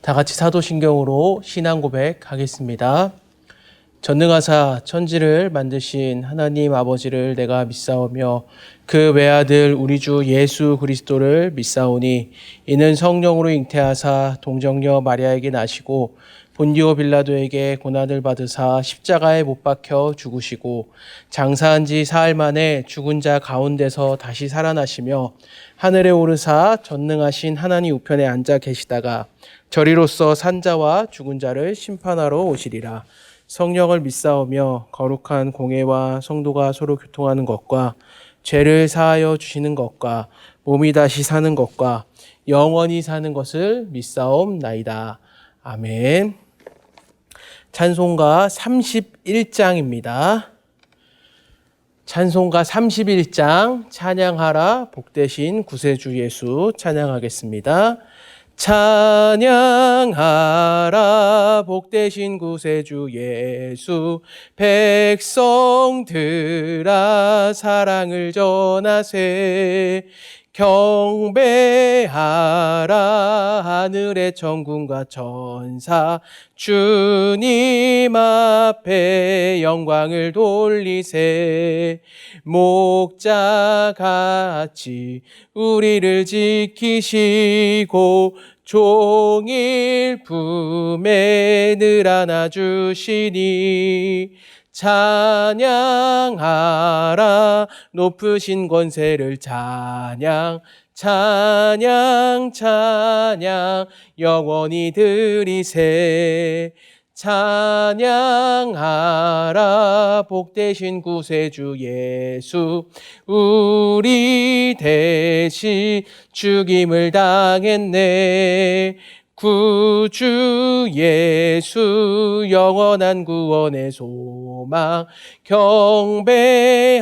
다 같이 사도신경으로 신앙 고백하겠습니다. 전능하사 천지를 만드신 하나님 아버지를 내가 믿사오며 그 외아들 우리 주 예수 그리스도를 믿사오니 이는 성령으로 잉태하사 동정녀 마리아에게 나시고 본디오 빌라도에게 고난을 받으사 십자가에 못 박혀 죽으시고 장사한 지 사흘 만에 죽은 자 가운데서 다시 살아나시며 하늘에 오르사 전능하신 하나님 우편에 앉아 계시다가 저리로서 산 자와 죽은 자를 심판하러 오시리라. 성령을 믿사오며 거룩한 공예와 성도가 서로 교통하는 것과 죄를 사하여 주시는 것과 몸이 다시 사는 것과 영원히 사는 것을 믿사옵나이다. 아멘. 찬송가 31장입니다. 찬송가 31장 찬양하라 복되신 구세주 예수 찬양하겠습니다. 찬양하라 복되신 구세주 예수 백성들아 사랑을 전하세 경배하라 하늘의 천군과 천사 주님 앞에 영광을 돌리세 목자같이 우리를 지키시고 종일 품에 늘 안아주시니 찬양하라 높으신 권세를 찬양 찬양 찬양 영원히 드리세 찬양하라 복되신 구세주 예수 우리 대신 죽임을 당했네 구주 예수 영원한 구원의 소망 경배하며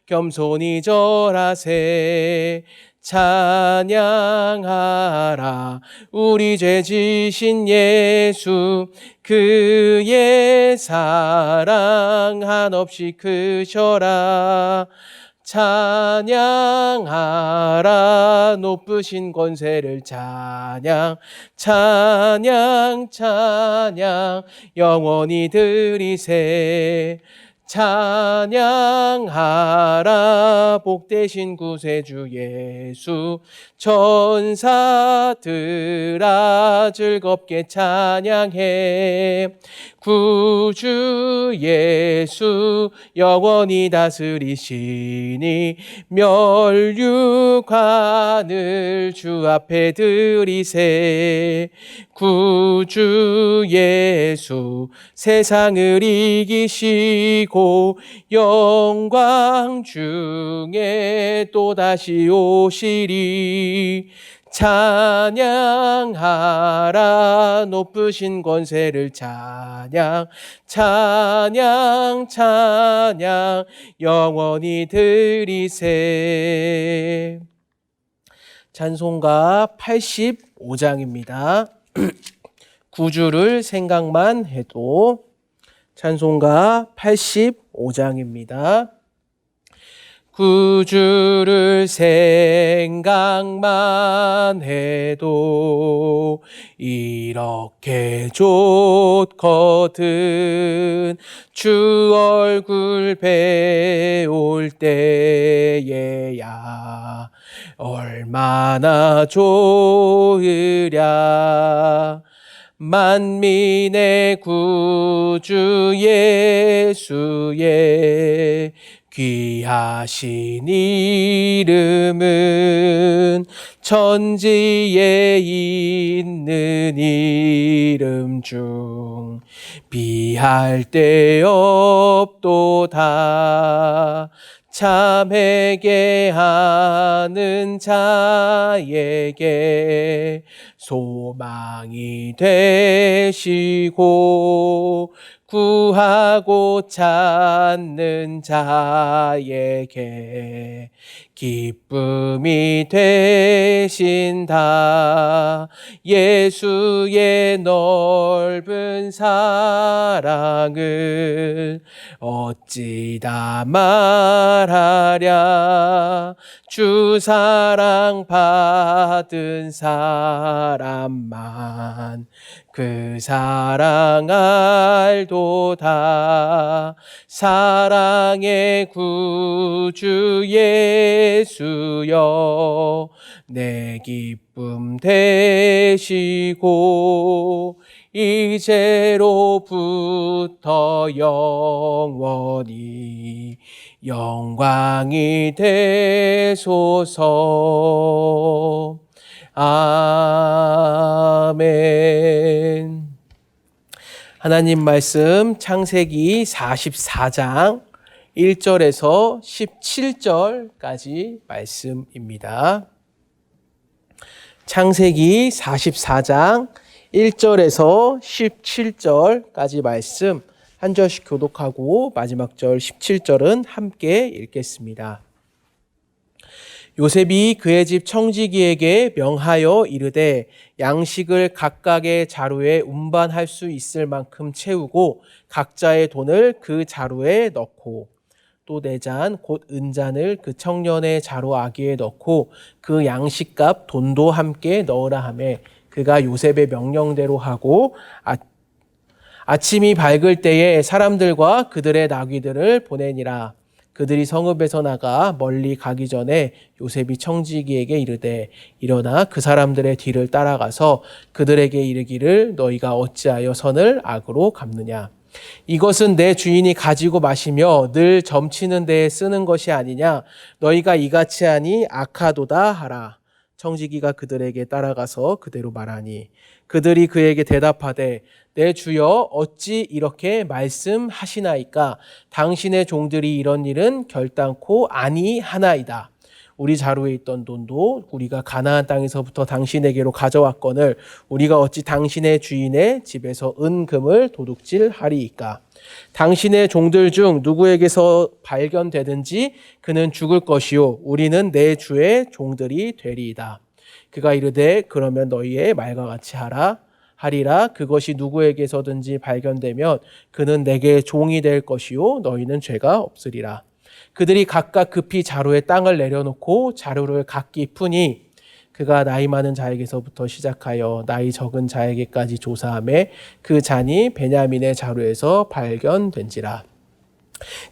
겸손히 절하세 찬양하라 우리 죄 지신 예수 그의 사랑 한없이 크셔라 찬양하라 높으신 권세를 찬양 찬양 찬양 영원히 드리세 찬양하라 복되신 구세주 예수 천사들아 즐겁게 찬양해 구주 예수 영원히 다스리시니 멸류관을 주 앞에 드리세 구주 예수 세상을 이기시고 영광 중에 또다시 오시리 찬양하라 높으신 권세를 찬양 찬양 찬양 영원히 드리세 찬송가 85장입니다. 구주를 생각만 해도 찬송가 85장입니다. 구주를 생각만 해도 이렇게 좋거든 주 얼굴 배울 때에야 얼마나 좋으랴 만민의 구주 예수의 귀하신 이름은 천지에 있는 이름 중 비할 데 없도다 참 회개하는 자에게 소망이 되시고 구하고 찾는 자에게 기쁨이 되신다. 예수의 넓은 사랑을 어찌다 말하랴. 주 사랑 받은 사람만 그 사랑 알도다. 사랑의 구주 예수여 내 기쁨 되시고 이제로부터 영원히 영광이 되소서. 아멘. 하나님 말씀 창세기 44장 1절에서 17절까지 말씀입니다. 창세기 44장 1절에서 17절까지 말씀 한 절씩 교독하고 마지막 절 17절은 함께 읽겠습니다. 요셉이 그의 집 청지기에게 명하여 이르되 양식을 각각의 자루에 운반할 수 있을 만큼 채우고 각자의 돈을 그 자루에 넣고 또 네 잔 곧 은잔을 그 청년의 자루 아기에 넣고 그 양식값 돈도 함께 넣으라 하매 그가 요셉의 명령대로 하고 아침이 밝을 때에 사람들과 그들의 나귀들을 보내니라. 그들이 성읍에서 나가 멀리 가기 전에 요셉이 청지기에게 이르되 일어나 그 사람들의 뒤를 따라가서 그들에게 이르기를 너희가 어찌하여 선을 악으로 갚느냐. 이것은 내 주인이 가지고 마시며 늘 점치는 데에 쓰는 것이 아니냐. 너희가 이같이 하니 악하도다 하라. 청지기가 그들에게 따라가서 그대로 말하니 그들이 그에게 대답하되 내 주여 어찌 이렇게 말씀하시나이까. 당신의 종들이 이런 일은 결단코 아니하나이다. 우리 자루에 있던 돈도 우리가 가나안 땅에서부터 당신에게로 가져왔거늘 우리가 어찌 당신의 주인의 집에서 은금을 도둑질하리이까. 당신의 종들 중 누구에게서 발견되든지 그는 죽을 것이요 우리는 내 주의 종들이 되리이다. 그가 이르되 그러면 너희의 말과 같이 하리라. 그것이 누구에게서든지 발견되면 그는 내게 종이 될 것이요 너희는 죄가 없으리라. 그들이 각각 급히 자루에 땅을 내려놓고 자루를 각기 푸니 그가 나이 많은 자에게서부터 시작하여 나이 적은 자에게까지 조사하매 그 잔이 베냐민의 자루에서 발견된지라.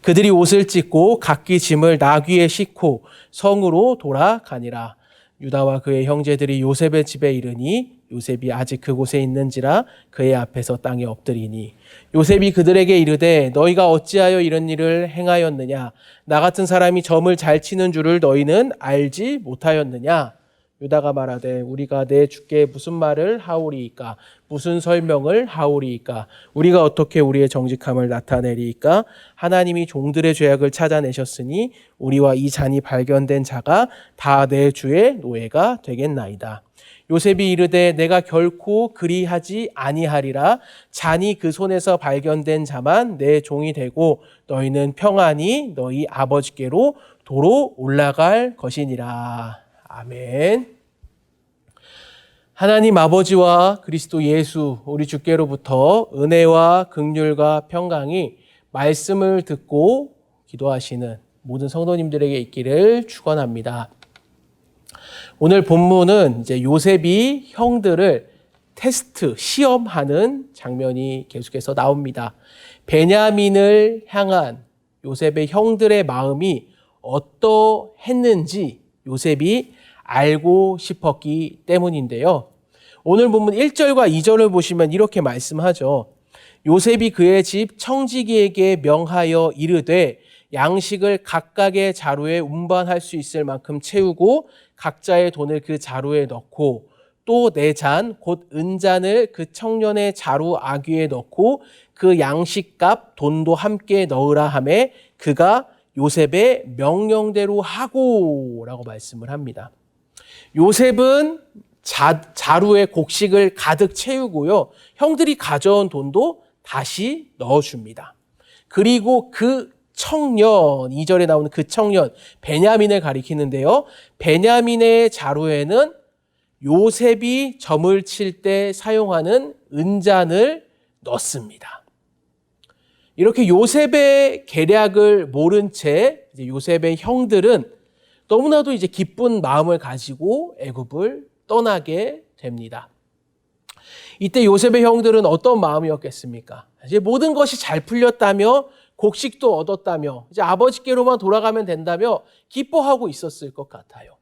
그들이 옷을 찢고 각기 짐을 나귀에 싣고 성으로 돌아가니라. 유다와 그의 형제들이 요셉의 집에 이르니 요셉이 아직 그곳에 있는지라 그의 앞에서 땅에 엎드리니 요셉이 그들에게 이르되 너희가 어찌하여 이런 일을 행하였느냐. 나 같은 사람이 점을 잘 치는 줄을 너희는 알지 못하였느냐. 유다가 말하되 우리가 내 주께 무슨 말을 하오리이까. 무슨 설명을 하오리이까. 우리가 어떻게 우리의 정직함을 나타내리이까. 하나님이 종들의 죄악을 찾아내셨으니 우리와 이 잔이 발견된 자가 다 내 주의 노예가 되겠나이다. 요셉이 이르되 내가 결코 그리하지 아니하리라. 잔이 그 손에서 발견된 자만 내 종이 되고 너희는 평안히 너희 아버지께로 도로 올라갈 것이니라. 아멘. 하나님 아버지와 그리스도 예수 우리 주께로부터 은혜와 긍휼과 평강이 말씀을 듣고 기도하시는 모든 성도님들에게 있기를 축원합니다. 오늘 본문은 이제 요셉이 형들을 테스트, 시험하는 장면이 계속해서 나옵니다. 베냐민을 향한 요셉의 형들의 마음이 어떠했는지 요셉이 알고 싶었기 때문인데요. 오늘 본문 1절과 2절을 보시면 이렇게 말씀하죠. 요셉이 그의 집 청지기에게 명하여 이르되 양식을 각각의 자루에 운반할 수 있을 만큼 채우고 각자의 돈을 그 자루에 넣고 또 네 잔 곧 은잔을 그 청년의 자루 아귀에 넣고 그 양식값 돈도 함께 넣으라 하매 그가 요셉의 명령대로 하고 라고 말씀을 합니다. 요셉은 자루에 곡식을 가득 채우고요. 형들이 가져온 돈도 다시 넣어줍니다. 그리고 그 청년, 2절에 나오는 그 청년, 베냐민을 가리키는데요. 베냐민의 자루에는 요셉이 점을 칠 때 사용하는 은잔을 넣습니다. 이렇게 요셉의 계략을 모른 채 이제 요셉의 형들은 너무나도 이제 기쁜 마음을 가지고 애굽을 떠나게 됩니다. 이때 요셉의 형들은 어떤 마음이었겠습니까? 이제 모든 것이 잘 풀렸다며 곡식도 얻었다며 이제 아버지께로만 돌아가면 된다며 기뻐하고 있었을 것 같아요.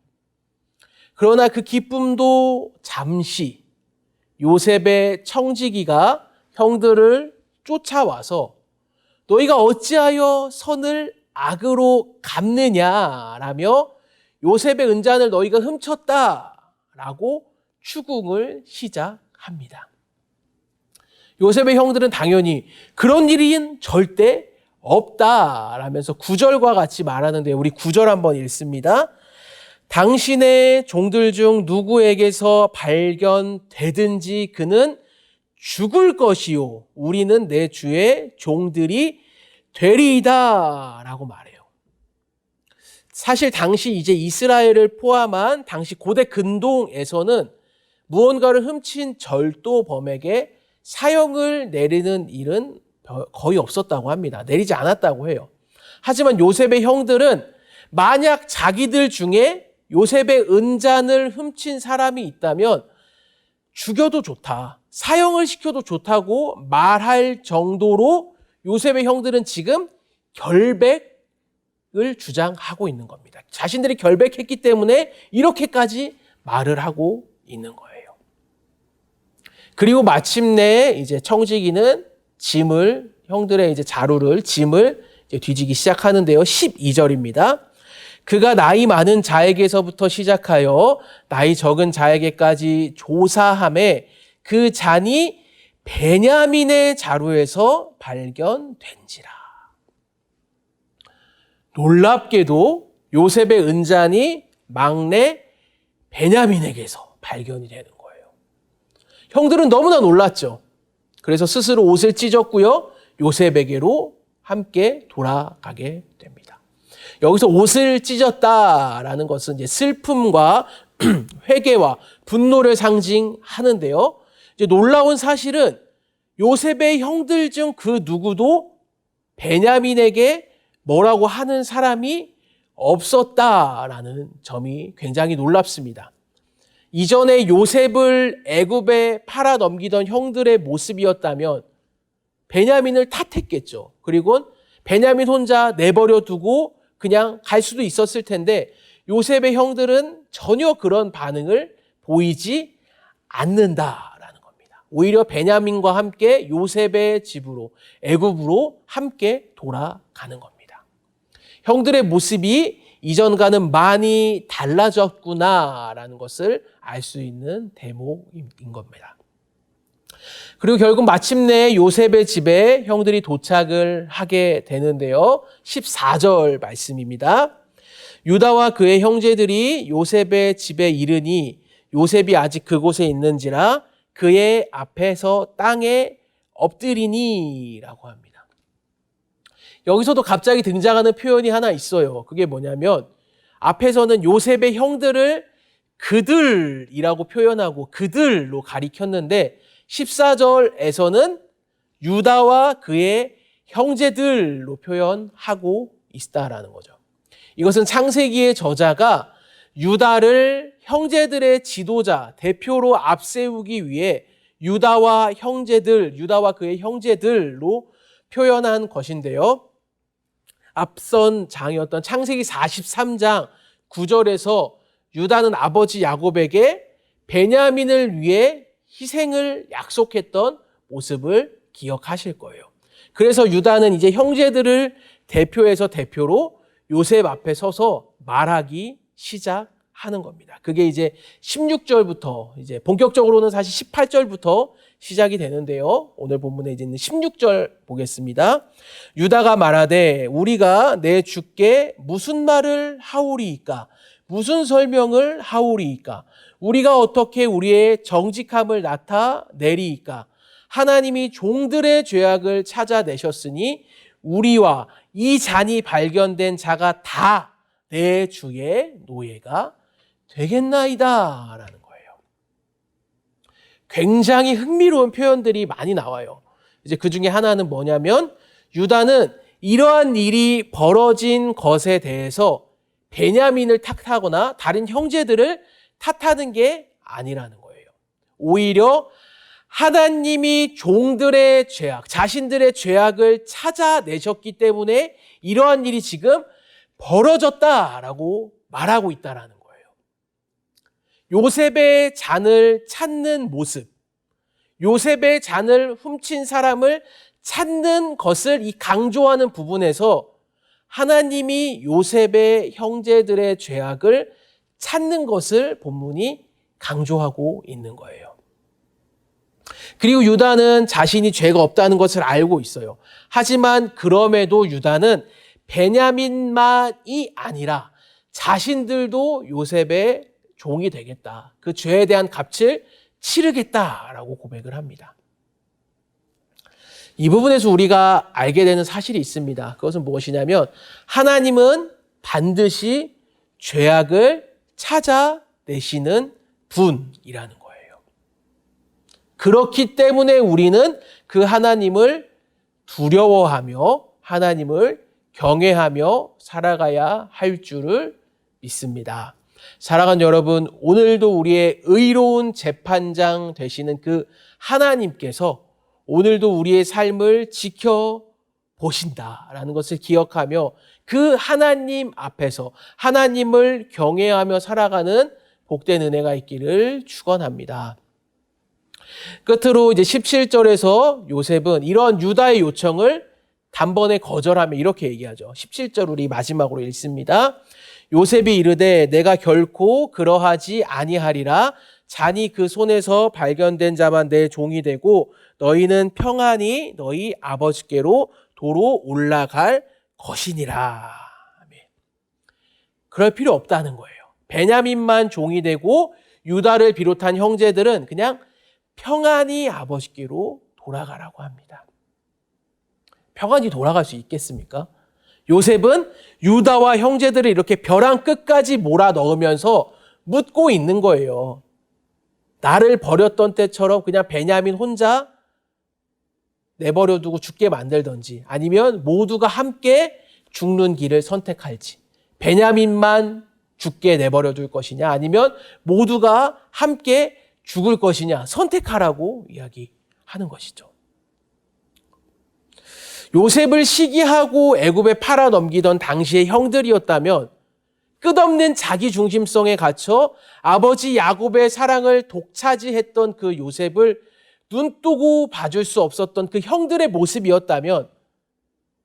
그러나 그 기쁨도 잠시 요셉의 청지기가 형들을 쫓아와서 너희가 어찌하여 선을 악으로 갚느냐라며 요셉의 은잔을 너희가 훔쳤다라고 추궁을 시작합니다. 요셉의 형들은 당연히 그런 일은 절대 없다라면서 9절과 같이 말하는데 우리 9절 한번 읽습니다. 당신의 종들 중 누구에게서 발견되든지 그는 죽을 것이요 우리는 내 주의 종들이 되리이다 라고 말해요. 사실 당시 이제 이스라엘을 포함한 당시 고대 근동에서는 무언가를 훔친 절도범에게 사형을 내리는 일은 거의 없었다고 합니다. 내리지 않았다고 해요. 하지만 요셉의 형들은 만약 자기들 중에 요셉의 은잔을 훔친 사람이 있다면 죽여도 좋다, 사형을 시켜도 좋다고 말할 정도로 요셉의 형들은 지금 결백을 주장하고 있는 겁니다. 자신들이 결백했기 때문에 이렇게까지 말을 하고 있는 거예요. 그리고 마침내 이제 청지기는 형들의 이제 자루를, 짐을 이제 뒤지기 시작하는데요. 12절입니다. 그가 나이 많은 자에게서부터 시작하여 나이 적은 자에게까지 조사함에 그 잔이 베냐민의 자루에서 발견된지라. 놀랍게도 요셉의 은잔이 막내 베냐민에게서 발견이 되는 거예요. 형들은 너무나 놀랐죠. 그래서 스스로 옷을 찢었고요. 요셉에게로 함께 돌아가게 됩니다. 여기서 옷을 찢었다라는 것은 이제 슬픔과 회개와 분노를 상징하는데요. 이제 놀라운 사실은 요셉의 형들 중 그 누구도 베냐민에게 뭐라고 하는 사람이 없었다라는 점이 굉장히 놀랍습니다. 이전에 요셉을 애굽에 팔아 넘기던 형들의 모습이었다면 베냐민을 탓했겠죠. 그리고 베냐민 혼자 내버려 두고 그냥 갈 수도 있었을 텐데 요셉의 형들은 전혀 그런 반응을 보이지 않는다라는 겁니다. 오히려 베냐민과 함께 요셉의 집으로, 애굽으로 함께 돌아가는 겁니다. 형들의 모습이 이전과는 많이 달라졌구나라는 것을 알 수 있는 대목인 겁니다. 그리고 결국 마침내 요셉의 집에 형들이 도착을 하게 되는데요. 14절 말씀입니다. 유다와 그의 형제들이 요셉의 집에 이르니 요셉이 아직 그곳에 있는지라 그의 앞에서 땅에 엎드리니 라고 합니다. 여기서도 갑자기 등장하는 표현이 하나 있어요. 그게 뭐냐면 앞에서는 요셉의 형들을 그들이라고 표현하고 그들로 가리켰는데 14절에서는 유다와 그의 형제들로 표현하고 있다라는 거죠. 이것은 창세기의 저자가 유다를 형제들의 지도자, 대표로 앞세우기 위해 유다와 그의 형제들로 표현한 것인데요. 앞선 장이었던 창세기 43장 9절에서 유다는 아버지 야곱에게 베냐민을 위해 희생을 약속했던 모습을 기억하실 거예요. 그래서 유다는 이제 형제들을 대표로 요셉 앞에 서서 말하기 시작하는 겁니다. 그게 이제 16절부터 이제 본격적으로는 사실 18절부터 시작이 되는데요. 오늘 본문에 이제 16절 보겠습니다. 유다가 말하되 우리가 내 주께 무슨 말을 하오리이까? 무슨 설명을 하오리이까? 우리가 어떻게 우리의 정직함을 나타내리이까? 하나님이 종들의 죄악을 찾아내셨으니 우리와 이 잔이 발견된 자가 다 내 주의 노예가 되겠나이다 라는 거예요. 굉장히 흥미로운 표현들이 많이 나와요. 이제 그 중에 하나는 뭐냐면 유다는 이러한 일이 벌어진 것에 대해서 베냐민을 탓하거나 다른 형제들을 탓하는 게 아니라는 거예요. 오히려 하나님이 종들의 죄악, 자신들의 죄악을 찾아내셨기 때문에 이러한 일이 지금 벌어졌다라고 말하고 있다라는 거예요. 요셉의 잔을 찾는 모습, 요셉의 잔을 훔친 사람을 찾는 것을 이 강조하는 부분에서 하나님이 요셉의 형제들의 죄악을 찾는 것을 본문이 강조하고 있는 거예요. 그리고 유다는 자신이 죄가 없다는 것을 알고 있어요. 하지만 그럼에도 유다는 베냐민만이 아니라 자신들도 요셉의 종이 되겠다. 그 죄에 대한 값을 치르겠다라고 고백을 합니다. 이 부분에서 우리가 알게 되는 사실이 있습니다. 그것은 무엇이냐면 하나님은 반드시 죄악을 찾아내시는 분이라는 거예요. 그렇기 때문에 우리는 그 하나님을 두려워하며 하나님을 경외하며 살아가야 할 줄을 믿습니다. 사랑하는 여러분, 오늘도 우리의 의로운 재판장 되시는 그 하나님께서 오늘도 우리의 삶을 지켜보신다라는 것을 기억하며 그 하나님 앞에서 하나님을 경외하며 살아가는 복된 은혜가 있기를 축원합니다. 끝으로 이제 17절에서 요셉은 이런 유다의 요청을 단번에 거절하며 이렇게 얘기하죠. 17절 우리 마지막으로 읽습니다. 요셉이 이르되 내가 결코 그러하지 아니하리라. 잔이 그 손에서 발견된 자만 내 종이 되고 너희는 평안히 너희 아버지께로 도로 올라갈 것이니라. 그럴 필요 없다는 거예요. 베냐민만 종이 되고 유다를 비롯한 형제들은 그냥 평안히 아버지께로 돌아가라고 합니다. 평안히 돌아갈 수 있겠습니까? 요셉은 유다와 형제들을 이렇게 벼랑 끝까지 몰아 넣으면서 묻고 있는 거예요. 나를 버렸던 때처럼 그냥 베냐민 혼자 내버려두고 죽게 만들던지 아니면 모두가 함께 죽는 길을 선택할지 베냐민만 죽게 내버려둘 것이냐 아니면 모두가 함께 죽을 것이냐 선택하라고 이야기하는 것이죠. 요셉을 시기하고 애굽에 팔아 넘기던 당시의 형들이었다면 끝없는 자기 중심성에 갇혀 아버지 야곱의 사랑을 독차지했던 그 요셉을 눈뜨고 봐줄 수 없었던 그 형들의 모습이었다면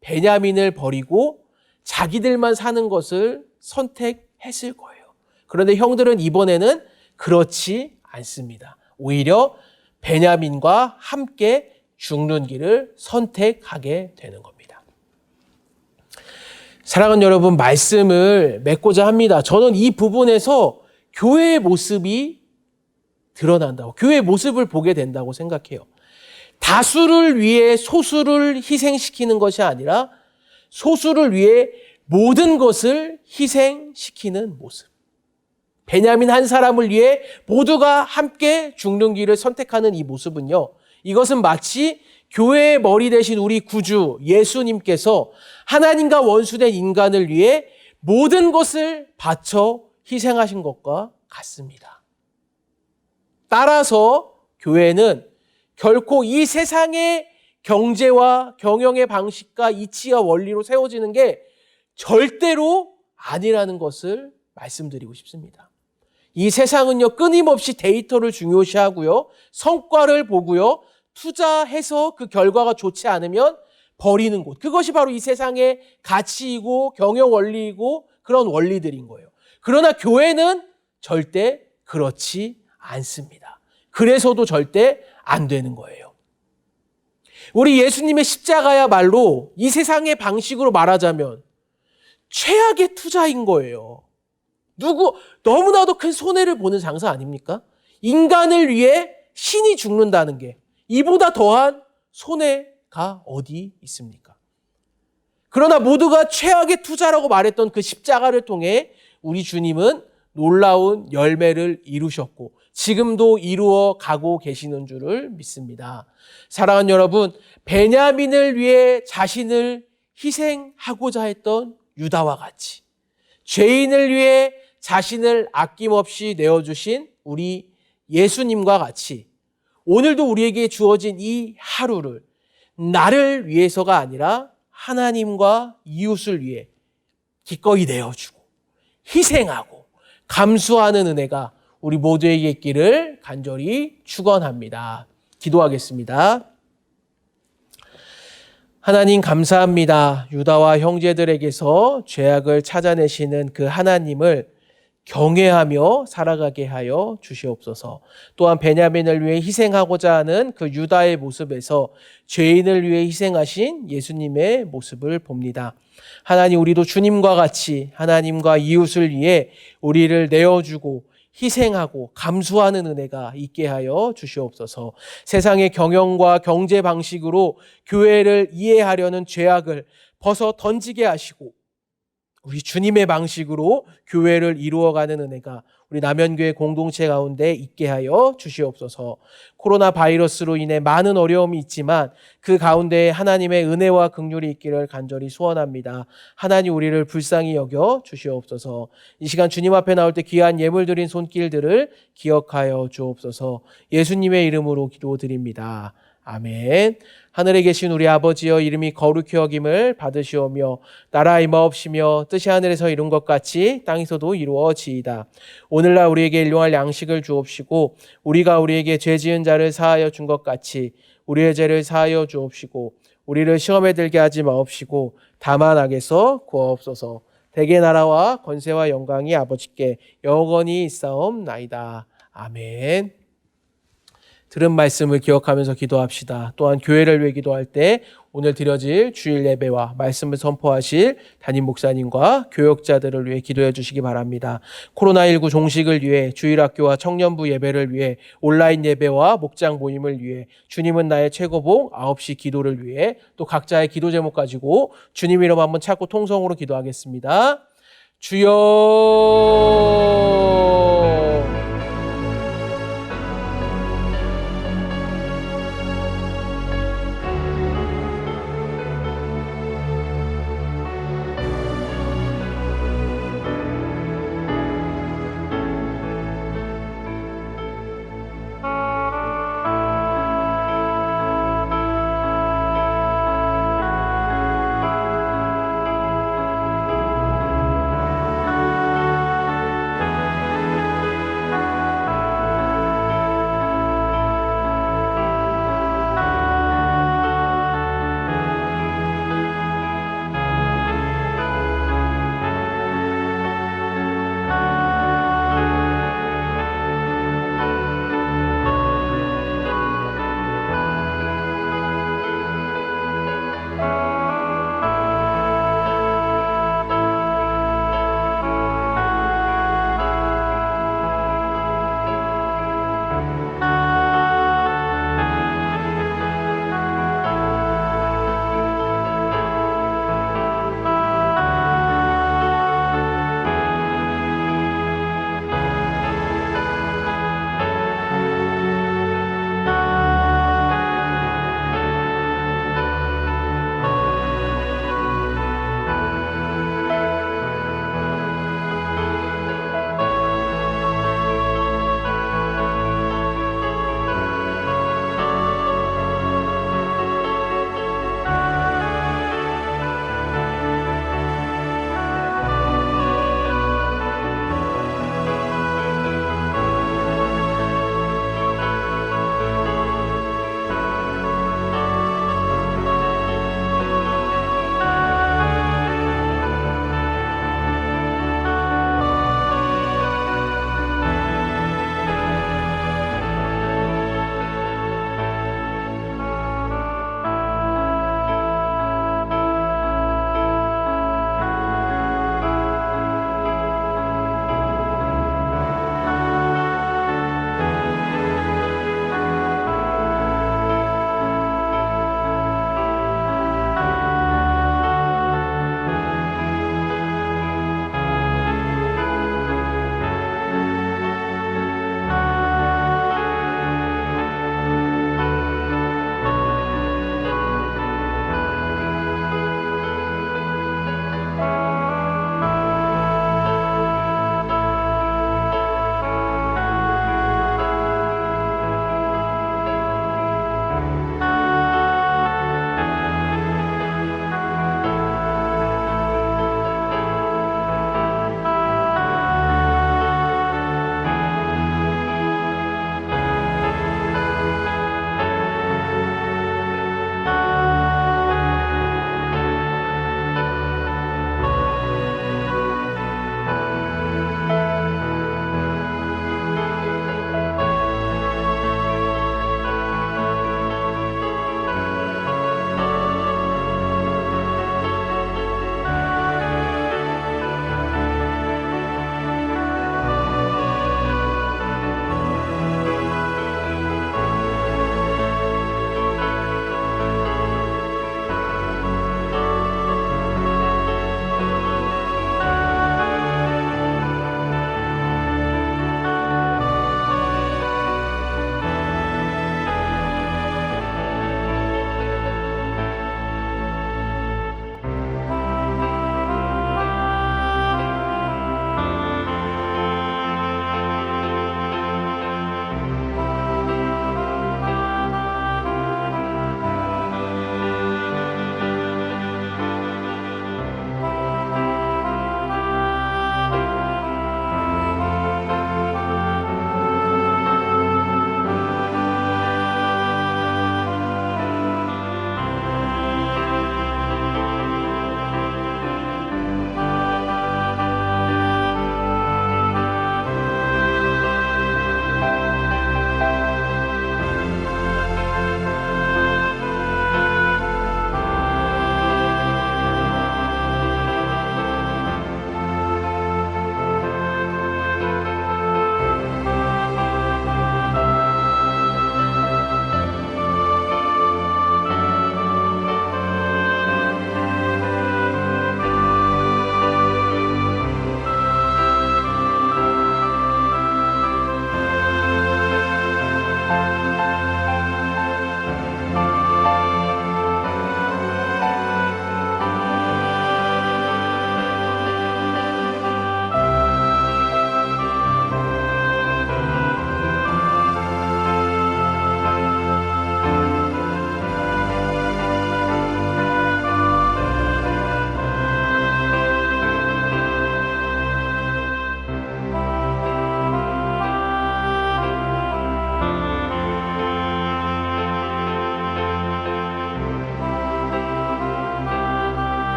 베냐민을 버리고 자기들만 사는 것을 선택했을 거예요. 그런데 형들은 이번에는 그렇지 않습니다. 오히려 베냐민과 함께 죽는 길을 선택하게 되는 겁니다. 사랑하는 여러분, 말씀을 맺고자 합니다. 저는 이 부분에서 교회의 모습이 드러난다고, 교회의 모습을 보게 된다고 생각해요. 다수를 위해 소수를 희생시키는 것이 아니라 소수를 위해 모든 것을 희생시키는 모습. 베냐민 한 사람을 위해 모두가 함께 죽는 길을 선택하는 이 모습은요, 이것은 마치 교회의 머리 대신 우리 구주 예수님께서 하나님과 원수된 인간을 위해 모든 것을 바쳐 희생하신 것과 같습니다. 따라서 교회는 결코 이 세상의 경제와 경영의 방식과 이치와 원리로 세워지는 게 절대로 아니라는 것을 말씀드리고 싶습니다. 이 세상은요, 끊임없이 데이터를 중요시하고요, 성과를 보고요, 투자해서 그 결과가 좋지 않으면 버리는 곳. 그것이 바로 이 세상의 가치이고 경영 원리이고 그런 원리들인 거예요. 그러나 교회는 절대 그렇지 않습니다. 그래서도 절대 안 되는 거예요. 우리 예수님의 십자가야말로 이 세상의 방식으로 말하자면 최악의 투자인 거예요. 너무나도 큰 손해를 보는 장사 아닙니까? 인간을 위해 신이 죽는다는 게, 이보다 더한 손해가 어디 있습니까? 그러나 모두가 최악의 투자라고 말했던 그 십자가를 통해 우리 주님은 놀라운 열매를 이루셨고 지금도 이루어 가고 계시는 줄을 믿습니다. 사랑하는 여러분, 베냐민을 위해 자신을 희생하고자 했던 유다와 같이 죄인을 위해 자신을 아낌없이 내어주신 우리 예수님과 같이 오늘도 우리에게 주어진 이 하루를 나를 위해서가 아니라 하나님과 이웃을 위해 기꺼이 내어주고 희생하고 감수하는 은혜가 우리 모두에게 있기를 간절히 축원합니다. 기도하겠습니다. 하나님 감사합니다. 유다와 형제들에게서 죄악을 찾아내시는 그 하나님을 경외하며 살아가게 하여 주시옵소서. 또한 베냐민을 위해 희생하고자 하는 그 유다의 모습에서 죄인을 위해 희생하신 예수님의 모습을 봅니다. 하나님, 우리도 주님과 같이 하나님과 이웃을 위해 우리를 내어주고 희생하고 감수하는 은혜가 있게 하여 주시옵소서. 세상의 경영과 경제 방식으로 교회를 이해하려는 죄악을 벗어 던지게 하시고 우리 주님의 방식으로 교회를 이루어가는 은혜가 우리 남현교회 공동체 가운데 있게 하여 주시옵소서. 코로나 바이러스로 인해 많은 어려움이 있지만 그 가운데 하나님의 은혜와 긍휼이 있기를 간절히 소원합니다. 하나님, 우리를 불쌍히 여겨 주시옵소서. 이 시간 주님 앞에 나올 때 귀한 예물 드린 손길들을 기억하여 주옵소서. 예수님의 이름으로 기도드립니다. 아멘. 하늘에 계신 우리 아버지여, 이름이 거룩히 여김을 받으시오며 나라 임하옵시며 뜻이 하늘에서 이룬 것 같이 땅에서도 이루어지이다. 오늘날 우리에게 일용할 양식을 주옵시고 우리가 우리에게 죄 지은 자를 사하여 준 것 같이 우리의 죄를 사하여 주옵시고 우리를 시험에 들게 하지 마옵시고 다만 악에서 구하옵소서. 대개 나라와 권세와 영광이 아버지께 영원히 있사옵나이다. 아멘. 들은 말씀을 기억하면서 기도합시다. 또한 교회를 위해 기도할 때 오늘 드려질 주일 예배와 말씀을 선포하실 담임 목사님과 교역자들을 위해 기도해 주시기 바랍니다. 코로나19 종식을 위해 주일학교와 청년부 예배를 위해 온라인 예배와 목장 모임을 위해 주님은 나의 최고봉 9시 기도를 위해 또 각자의 기도 제목 가지고 주님 이름 한번 찾고 통성으로 기도하겠습니다. 주여